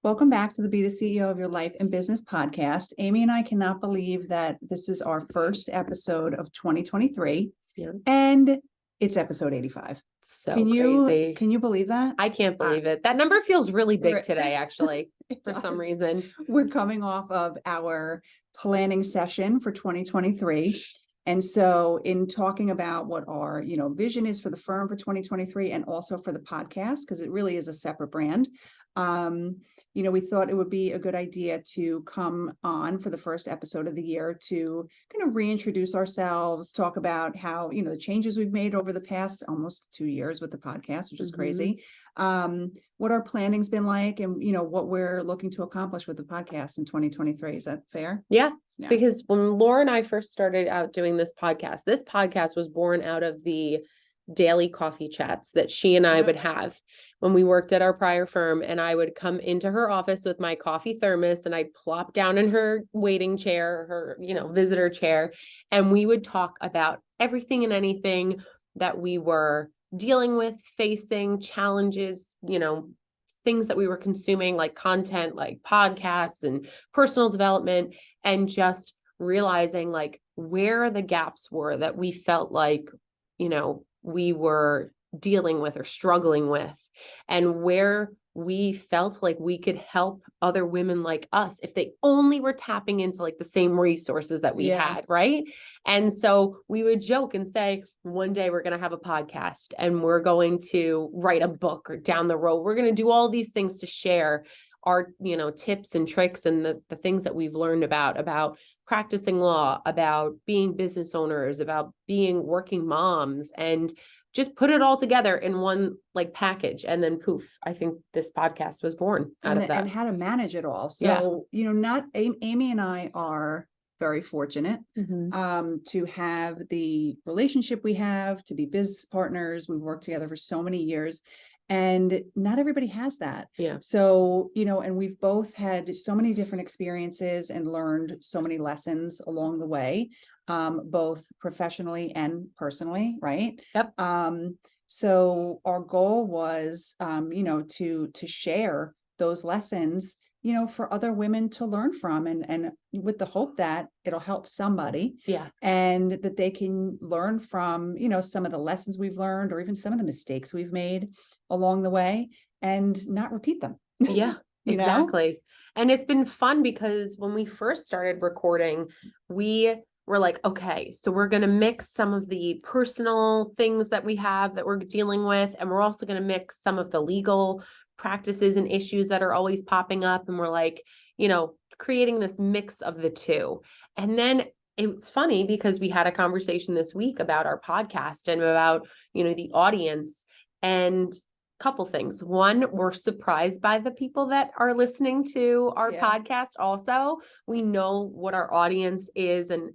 Welcome back to the Be the CEO of Your Life and Business podcast. Amy and I cannot believe that this is our first episode of 2023, and it's episode 85. So crazy. Can you believe that? I can't believe it. That number feels really big today, actually, for does. some reason. We're coming off of our planning session for 2023. And so in talking about what our, vision is for the firm for 2023 and also for the podcast, because it really is a separate brand, we thought it would be a good idea to come on for the first episode of the year to kind of reintroduce ourselves, talk about how, the changes we've made over the past almost 2 years with the podcast, which is crazy, what our planning's been like and, what we're looking to accomplish with the podcast in 2023. Is that fair? Yeah. Because when Laura and I first started out doing this podcast was born out of the daily coffee chats that she and I would have when we worked at our prior firm. And I would come into her office with my coffee thermos and I'd plop down in her waiting chair, her, visitor chair. And we would talk about everything and anything that we were dealing with, facing, challenges, things that we were consuming, like content, like podcasts and personal development, and just realizing like where the gaps were that we felt like, we were dealing with or struggling with, and where we felt like we could help other women like us if they only were tapping into like the same resources that we had, right? And so we would joke and say, one day we're going to have a podcast and we're going to write a book, or down the road, we're going to do all these things to share our, tips and tricks and the things that we've learned about practicing law, about being business owners, about being working moms, and just put it all together in one like package. And then poof, I think this podcast was born out of that. And how to manage it all. So, not Amy and I are very fortunate to have the relationship we have, to be business partners. We've worked together for so many years. And not everybody has that. Yeah. So, and we've both had so many different experiences and learned so many lessons along the way, both professionally and personally, right? Yep. So our goal was, to share those lessons, for other women to learn from, and with the hope that it'll help somebody. Yeah. And that they can learn from, some of the lessons we've learned, or even some of the mistakes we've made along the way, and not repeat them. Yeah, exactly. And it's been fun because when we first started recording, we were like, okay, so we're going to mix some of the personal things that we have that we're dealing with, and we're also going to mix some of the legal practices and issues that are always popping up. And we're like, creating this mix of the two. And then it's funny because we had a conversation this week about our podcast and about, the audience, and couple things. One, we're surprised by the people that are listening to our podcast. Also, we know what our audience is and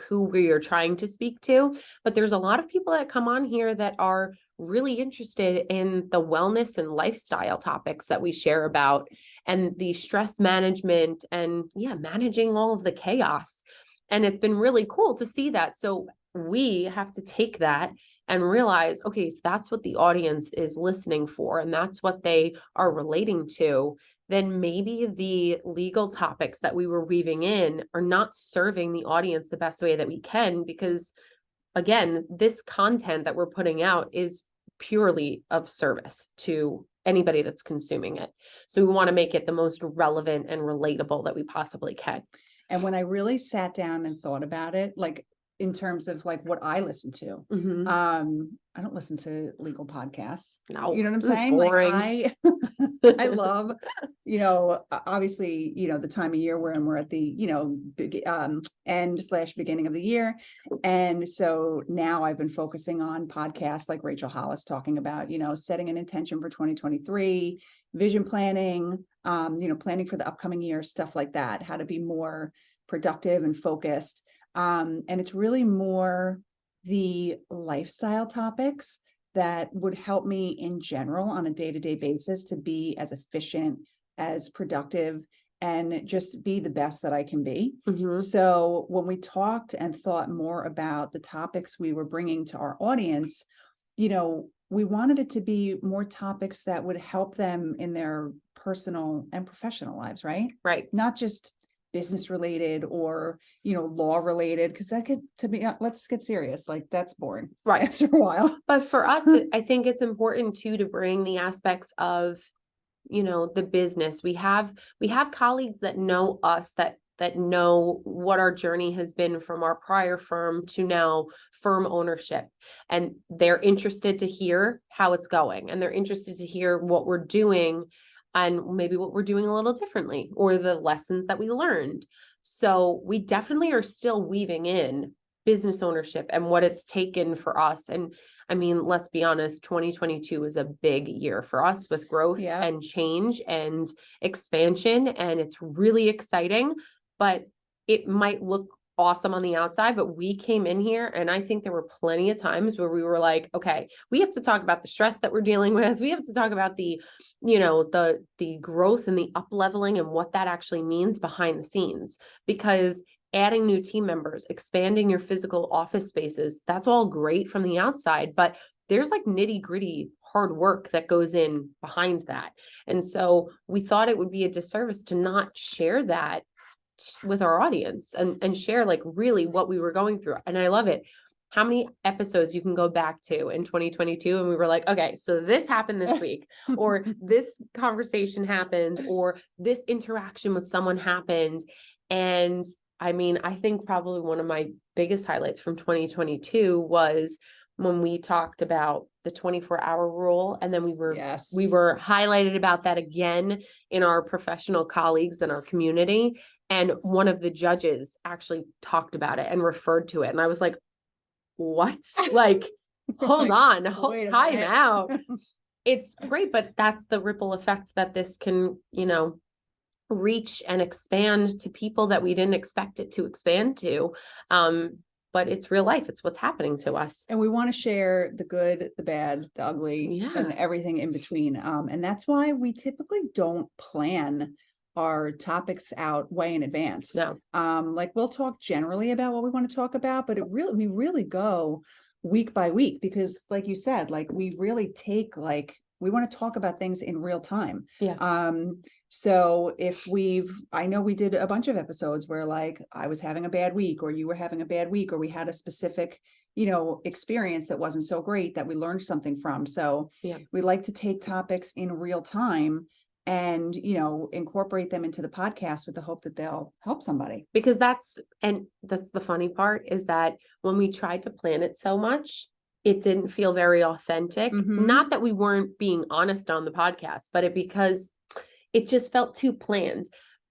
who we are trying to speak to, but there's a lot of people that come on here that are really interested in the wellness and lifestyle topics that we share about, and the stress management and managing all of the chaos. And it's been really cool to see that. So we have to take that and realize, okay, if that's what the audience is listening for and that's what they are relating to, then maybe the legal topics that we were weaving in are not serving the audience the best way that we can, because again, this content that we're putting out is purely of service to anybody that's consuming it. So we want to make it the most relevant and relatable that we possibly can. And when I really sat down and thought about it, like in terms of like what I listen to, I don't listen to legal podcasts. No, you know what I'm saying? Boring. Like I love, obviously, the time of year when we're at the, end/beginning of the year. And so now I've been focusing on podcasts like Rachel Hollis talking about, setting an intention for 2023, vision planning, planning for the upcoming year, stuff like that, how to be more productive and focused. And it's really more the lifestyle topics that would help me in general on a day-to-day basis to be as efficient, as productive, and just be the best that I can be. So when we talked and thought more about the topics we were bringing to our audience, we wanted it to be more topics that would help them in their personal and professional lives, right? Right. Not just business related or, law related, because that could, to be, let's get serious, like that's boring Right. after a while. But for us, I think it's important too to bring the aspects of, the business. We have colleagues that know us, that know what our journey has been from our prior firm to now firm ownership. And they're interested to hear how it's going. And they're interested to hear what we're doing and maybe what we're doing a little differently or the lessons that we learned. So we definitely are still weaving in business ownership and what it's taken for us. And I mean, let's be honest, 2022 was a big year for us with growth and change and expansion. And it's really exciting, but it might look awesome on the outside, but we came in here and I think there were plenty of times where we were like, okay, we have to talk about the stress that we're dealing with. We have to talk about the, the growth and the up leveling and what that actually means behind the scenes, because adding new team members, expanding your physical office spaces, that's all great from the outside, but there's like nitty gritty hard work that goes in behind that. And so we thought it would be a disservice to not share that with our audience and share like really what we were going through. And I love it. How many episodes you can go back to in 2022 and we were like, okay, so this happened this week, or this conversation happened, or this interaction with someone happened. And I mean, I think probably one of my biggest highlights from 2022 was when we talked about the 24-hour rule. And then we were highlighted about that again in our professional colleagues and our community. And one of the judges actually talked about it and referred to it. And I was like, what? Like, hold on, time out. It's great, but that's the ripple effect that this can, reach and expand to people that we didn't expect it to expand to. But it's real life. It's what's happening to us. And we want to share the good, the bad, the ugly, and everything in between. And that's why we typically don't plan our topics out way in advance. No. Like we'll talk generally about what we want to talk about, but we really go week by week, because like you said, like we really take we want to talk about things in real time. So I know we did a bunch of episodes where like I was having a bad week or you were having a bad week, or we had a specific, experience that wasn't so great that we learned something from. So we like to take topics in real time and, incorporate them into the podcast with the hope that they'll help somebody. Because that's the funny part, is that when we tried to plan it so much, it didn't feel very authentic. Not that we weren't being honest on the podcast, but because it just felt too planned.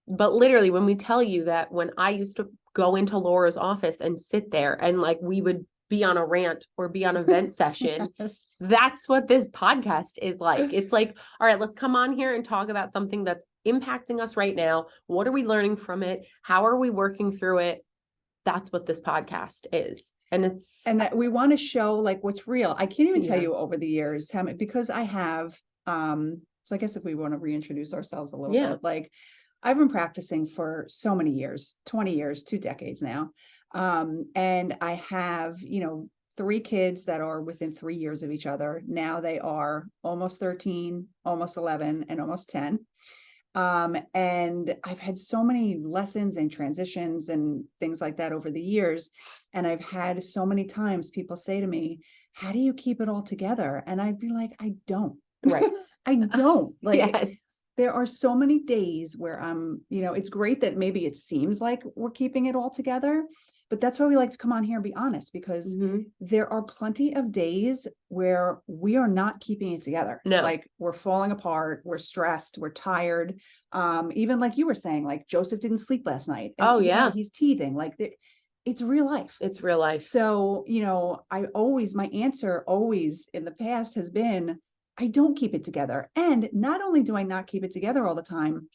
But literally, when we tell you that when I used to go into Laura's office and sit there and like we would be on a rant or be on a vent session, that's what this podcast is like. It's like, all right, let's come on here and talk about something that's impacting us right now. What are we learning from it? How are we working through it? That's what this podcast is. And that we want to show like what's real. I can't even tell you over the years how many, because I have, so I guess if we want to reintroduce ourselves a little bit, like I've been practicing for so many years, 20 years, 2 decades now. And I have, 3 kids that are within 3 years of each other. Now they are almost 13, almost 11, and almost 10. And I've had so many lessons and transitions and things like that over the years. And I've had so many times people say to me, how do you keep it all together? And I'd be like, I don't. Right. I don't. Like, there are so many days where I'm, it's great that maybe it seems like we're keeping it all together, but that's why we like to come on here and be honest, because there are plenty of days where we are not keeping it together. No. Like we're falling apart, we're stressed, we're tired. Even like you were saying, like Joseph didn't sleep last night. And he's teething. Like it's real life. It's real life. So, my answer always in the past has been, I don't keep it together. And not only do I not keep it together all the time,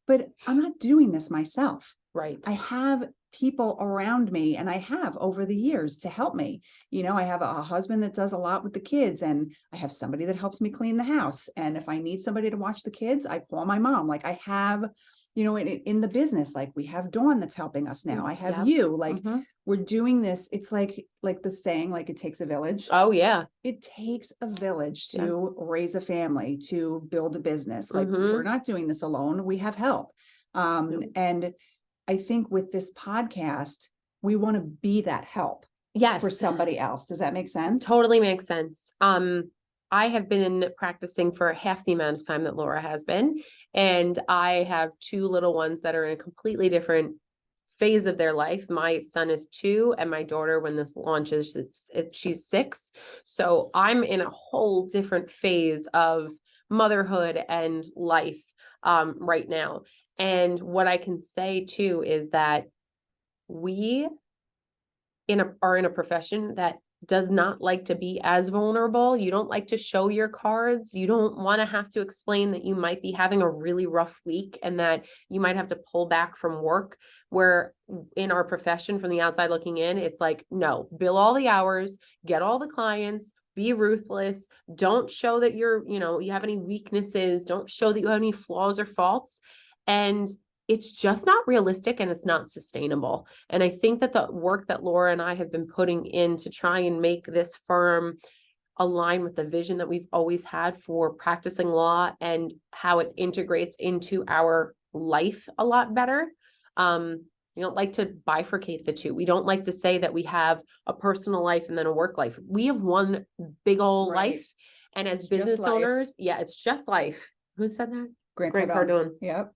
but I'm not doing this myself. Right. I have people around me, and I have over the years to help me. I have a husband that does a lot with the kids, and I have somebody that helps me clean the house. And if I need somebody to watch the kids, I call my mom. Like I have, in the business, like we have Dawn that's helping us now. I have you, like we're doing this. It's like the saying, like it takes a village. Oh, yeah. It takes a village Yeah. to raise a family, to build a business. Like we're not doing this alone. We have help. And I think with this podcast, we want to be that help for Yes, somebody else. Does that make sense? totally makes sense. I have been practicing for half the amount of time that Laura has been, and I have two little ones that are in a completely different phase of their life. My son is 2, and my daughter, when this launches, she's 6. So I'm in a whole different phase of motherhood and life right now. And what I can say too is that we are in a profession that does not like to be as vulnerable. You don't like to show your cards. You don't want to have to explain that you might be having a really rough week and that you might have to pull back from work. Where in our profession, from the outside looking in, it's like, no, bill all the hours, get all the clients, be ruthless. Don't show that you have any weaknesses. Don't show that you have any flaws or faults. And it's just not realistic, and it's not sustainable. And I think that the work that Laura and I have been putting in to try and make this firm align with the vision that we've always had for practicing law and how it integrates into our life a lot better. We don't like to bifurcate the two. We don't like to say that we have a personal life and then a work life. We have one big old life. And as business owners, it's just life. Who said that? Grant Cardone. Yep.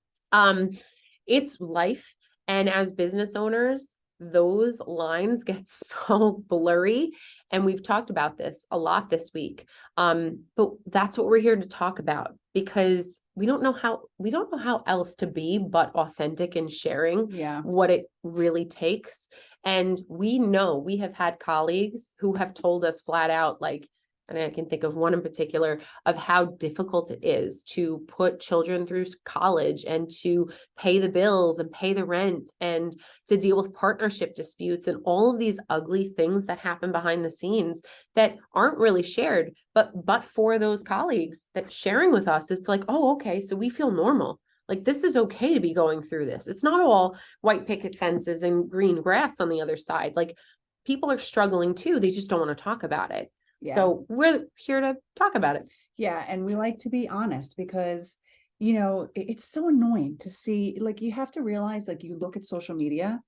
It's life. And as business owners, those lines get so blurry. And we've talked about this a lot this week. But that's what we're here to talk about, because we don't know how else to be but authentic in sharing what it really takes. And we know we have had colleagues who have told us flat out, like, and I can think of one in particular, of how difficult it is to put children through college and to pay the bills and pay the rent and to deal with partnership disputes and all of these ugly things that happen behind the scenes that aren't really shared. But for those colleagues that sharing with us, it's like, oh, okay, so we feel normal. Like, this is okay to be going through this. It's not all white picket fences and green grass on the other side. Like, people are struggling too. They just don't want to talk about it. Yeah. So we're here to talk about it. Yeah. And we like to be honest because, it's so annoying to see, like, you have to realize, like, you look at social media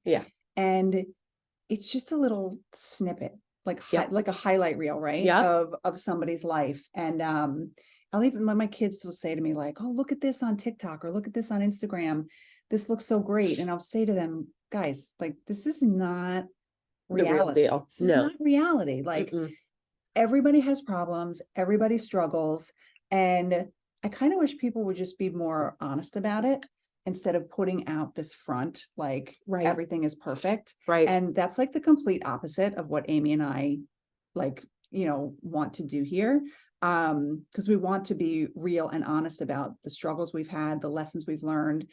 and it's just a little snippet, like, like a highlight reel, right? Of somebody's life. And, I'll even let my kids will say to me, like, oh, look at this on TikTok or look at this on Instagram. This looks so great. And I'll say to them, guys, like, this is not reality. The real deal. This is not reality. Like, everybody has problems, everybody struggles. And I kind of wish people would just be more honest about it instead of putting out this front, like everything is perfect. Right. And that's like the complete opposite of what Amy and I want to do here. Because we want to be real and honest about the struggles we've had, the lessons we've learned,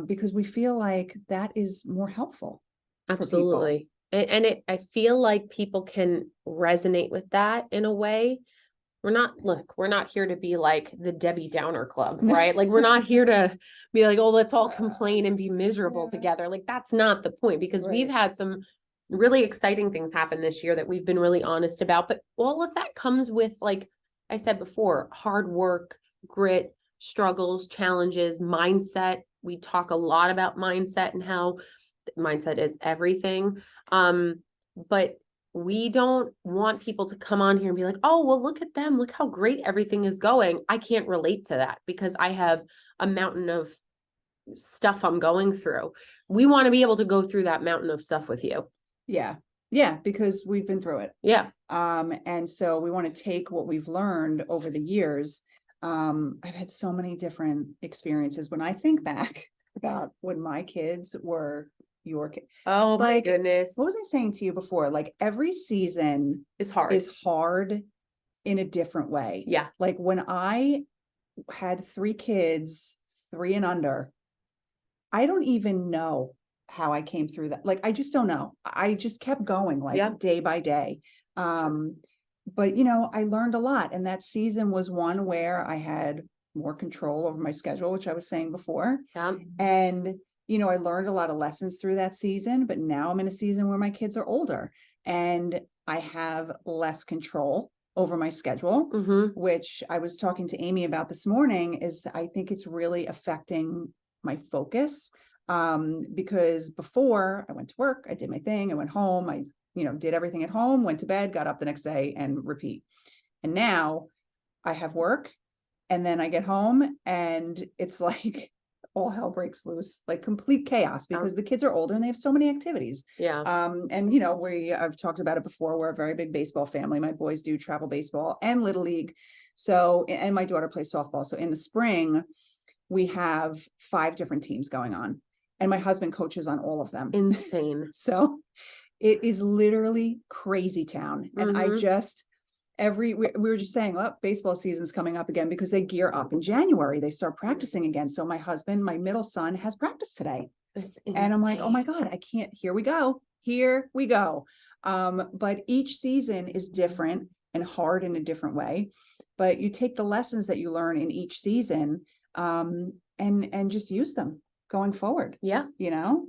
because we feel like that is more helpful. Absolutely. And I feel like people can resonate with that in a way. We're not here to be like the Debbie Downer club, right? Like, we're not here to be like, oh, let's all complain and be miserable together. Like, that's not the point, because we've had some really exciting things happen this year that we've been really honest about. But all of that comes with, like I said before, hard work, grit, struggles, challenges, mindset. We talk a lot about mindset and how mindset is everything. But we don't want people to come on here and be like, oh, well, look at them. Look how great everything is going. I can't relate to that because I have a mountain of stuff I'm going through. We want to be able to go through that mountain of stuff with you. Yeah. Yeah. Because we've been through it. Yeah. And so we want to take what we've learned over the years. I've had so many different experiences. When I think back about when my kids were your kid. Oh, my goodness. What was I saying to you before? Like, every season is hard in a different way. Yeah. Like, when I had 3 kids, 3 and under, I don't even know how I came through that. Like, I just don't know. I just kept going, like, day by day. But I learned a lot. And that season was one where I had more control over my schedule, which I was saying before. And I learned a lot of lessons through that season, but now I'm in a season where my kids are older and I have less control over my schedule, which I was talking to Amy about this morning. Is I think it's really affecting my focus. Because before I went to work, I did my thing, I went home, I, did everything at home, went to bed, got up the next day and repeat. And now I have work and then I get home and it's like all hell breaks loose, like complete chaos because the kids are older and they have so many activities. Yeah. And I've talked about it before. We're a very big baseball family. My boys do travel baseball and little league. So, and my daughter plays softball. So in the spring, we have 5 different teams going on and my husband coaches on all of them. Insane. So it is literally crazy town. And I just, we were just saying, well, baseball season's coming up again because they gear up in January. They start practicing again. So my husband, my middle son has practice today. And I'm like, oh my God, I can't, here we go. But each season is different and hard in a different way. But you take the lessons that you learn in each season, and just use them going forward. Yeah.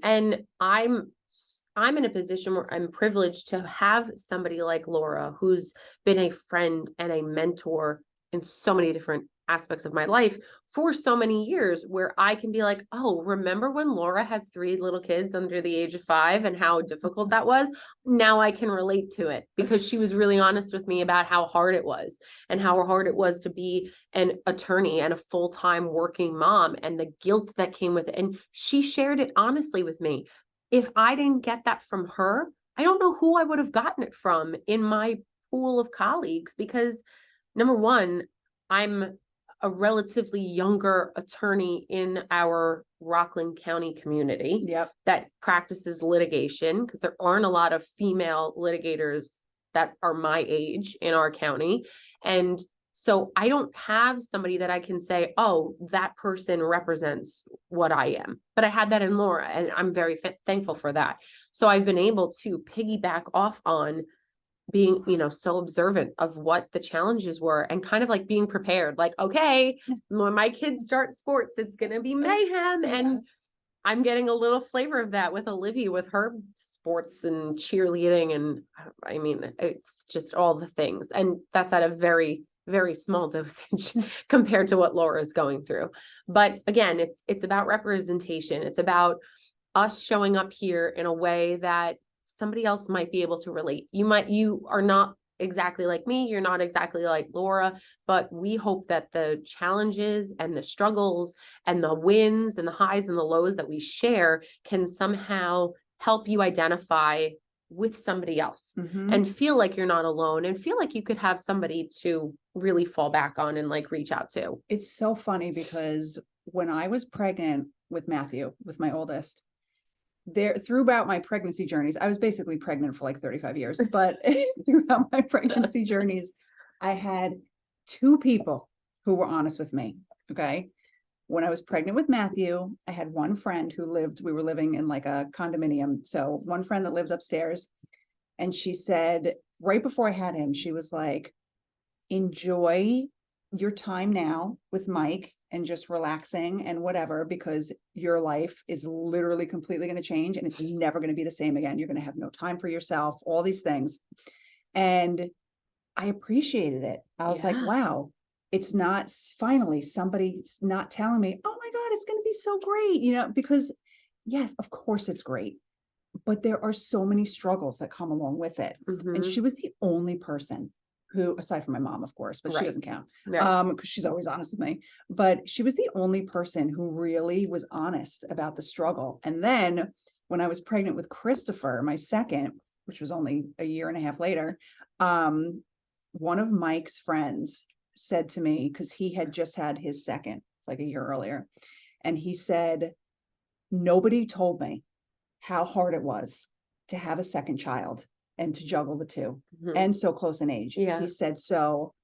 And I'm in a position where I'm privileged to have somebody like Laura, who's been a friend and a mentor in so many different aspects of my life for so many years, where I can be like, oh, remember when Laura had 3 little kids under the age of 5 and how difficult that was? Now I can relate to it because she was really honest with me about how hard it was and how hard it was to be an attorney and a full-time working mom and the guilt that came with it. And she shared it honestly with me. If I didn't get that from her, I don't know who I would have gotten it from in my pool of colleagues, because number one, I'm a relatively younger attorney in our Rockland County community that practices litigation, because there aren't a lot of female litigators that are my age in our county. And so I don't have somebody that I can say, oh, that person represents what I am. But I had that in Laura, and I'm very thankful for that. So I've been able to piggyback off on being, so observant of what the challenges were and kind of like being prepared, like, okay, when my kids start sports, it's going to be mayhem. And I'm getting a little flavor of that with Olivia, with her sports and cheerleading. And I mean, it's just all the things. And that's at a very, very small dosage compared to what Laura is going through. But again, it's about representation. It's about us showing up here in a way that somebody else might be able to relate. You are not exactly like me. You're not exactly like Laura, but we hope that the challenges and the struggles and the wins and the highs and the lows that we share can somehow help you identify with somebody else and feel like you're not alone and feel like you could have somebody to really fall back on and like reach out to. It's so funny because when I was pregnant with Matthew, with my oldest, throughout my pregnancy journeys, I was basically pregnant for like 35 years, but throughout my pregnancy journeys, I had 2 people who were honest with me. Okay. When I was pregnant with Matthew, I had one friend we were living in like a condominium. So one friend that lived upstairs, and she said, right before I had him, she was like, enjoy your time now with Mike and just relaxing and whatever, because your life is literally completely going to change and it's never going to be the same again. You're going to have no time for yourself, all these things. And I appreciated it. I was like, wow, it's not finally somebody's not telling me, oh my God, it's going to be so great, because yes, of course it's great, but there are so many struggles that come along with it. And she was the only person who, aside from my mom, of course, but she doesn't count, because she's always honest with me, but she was the only person who really was honest about the struggle. And then when I was pregnant with Christopher, my second, which was only a year and a half later, one of Mike's friends said to me, because he had just had his second like a year earlier, and he said, nobody told me how hard it was to have a second child and to juggle the 2 and so close in age. He said, so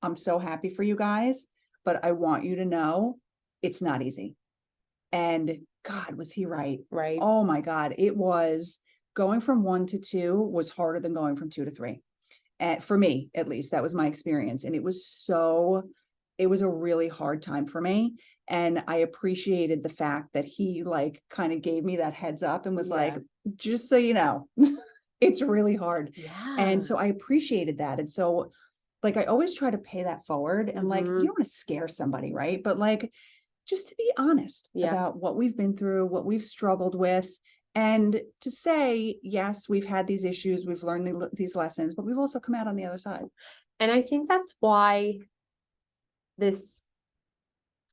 I'm so happy for you guys, but I want you to know it's not easy. And God, was he right? Right. Oh my God. It was going from 1 to 2 was harder than going from 2 to 3. And for me, at least, that was my experience. And it was so it was a really hard time for me. And I appreciated the fact that he like kind of gave me that heads up and was like, just so you know, it's really hard. Yeah. And so I appreciated that. And so like, I always try to pay that forward and like, you don't want to scare somebody, right? But like, just to be honest about what we've been through, what we've struggled with, and to say, yes, we've had these issues, we've learned these lessons, but we've also come out on the other side. And I think that's why this,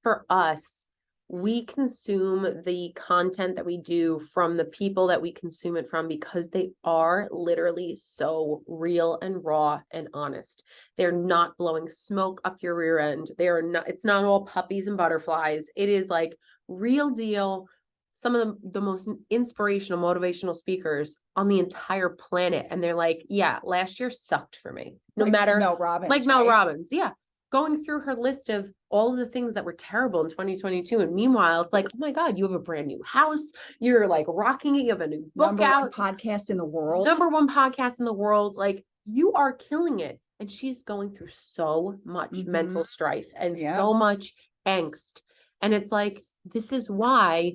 for us, we consume the content that we do from the people that we consume it from, because they are literally so real and raw and honest. They're not blowing smoke up your rear end. They are not, it's not all puppies and butterflies. It is like real deal. Some of the most inspirational, motivational speakers on the entire planet. And they're like, yeah, last year sucked for me. No Like matter, Mel Robbins, like Mel right? Robbins. Yeah. Going through her list of all of the things that were terrible in 2022. And meanwhile, it's like, oh my God, you have a brand new house. You're like rocking it. You have a new book Number out. one podcast in the world. Number one podcast in the world. Like, you are killing it. And she's going through so much mental strife and so much angst. And it's like, this is why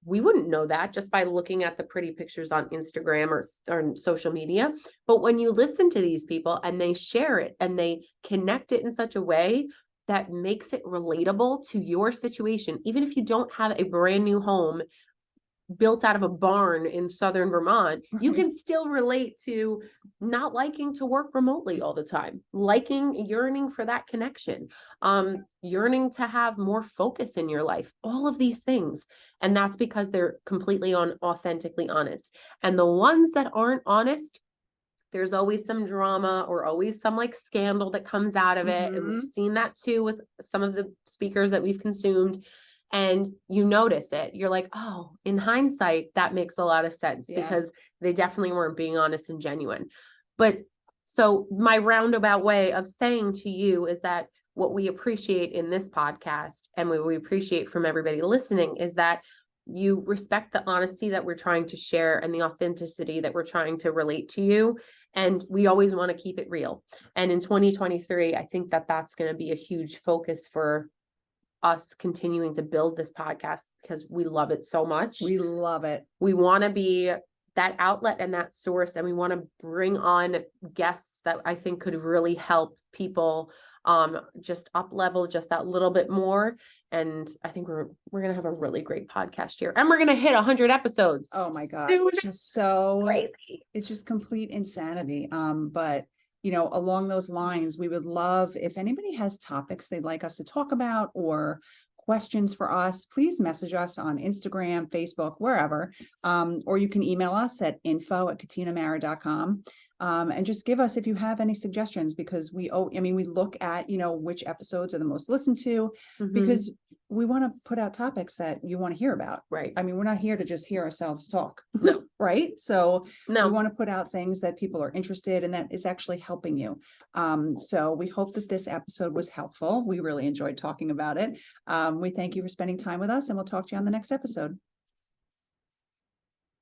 we wouldn't know that just by looking at the pretty pictures on Instagram or social media. But when you listen to these people and they share it and they connect it in such a way that makes it relatable to your situation, even if you don't have a brand new home built out of a barn in southern Vermont, you can still relate to not liking to work remotely all the time, yearning for that connection, yearning to have more focus in your life, all of these things. And that's because they're completely authentically honest. And the ones that aren't honest, there's always some drama or always some like scandal that comes out of it. And we've seen that too with some of the speakers that we've consumed. And you notice it, you're like, oh, in hindsight, that makes a lot of sense because they definitely weren't being honest and genuine. But so my roundabout way of saying to you is that what we appreciate in this podcast and what we appreciate from everybody listening is that you respect the honesty that we're trying to share and the authenticity that we're trying to relate to you. And we always want to keep it real. And in 2023, I think that that's going to be a huge focus for us continuing to build this podcast because we love it so much. We love it. We want to be that outlet and that source, and we want to bring on guests that I think could really help people just up level just that little bit more. And I think we're going to have a really great podcast here, and we're going to hit 100 episodes. Oh my God. Soon. It's just so it's crazy. It's just complete insanity. But you know, along those lines, we would love if anybody has topics they'd like us to talk about or questions for us, please message us on Instagram, Facebook, wherever, or you can email us at info@katinamara.com. And just give us if you have any suggestions, because we look at, you know, which episodes are the most listened to, because we want to put out topics that you want to hear about. Right. I mean, we're not here to just hear ourselves talk. No. Right. So we No. want to put out things that people are interested in that is actually helping you. So we hope that this episode was helpful. We really enjoyed talking about it. We thank you for spending time with us, and we'll talk to you on the next episode.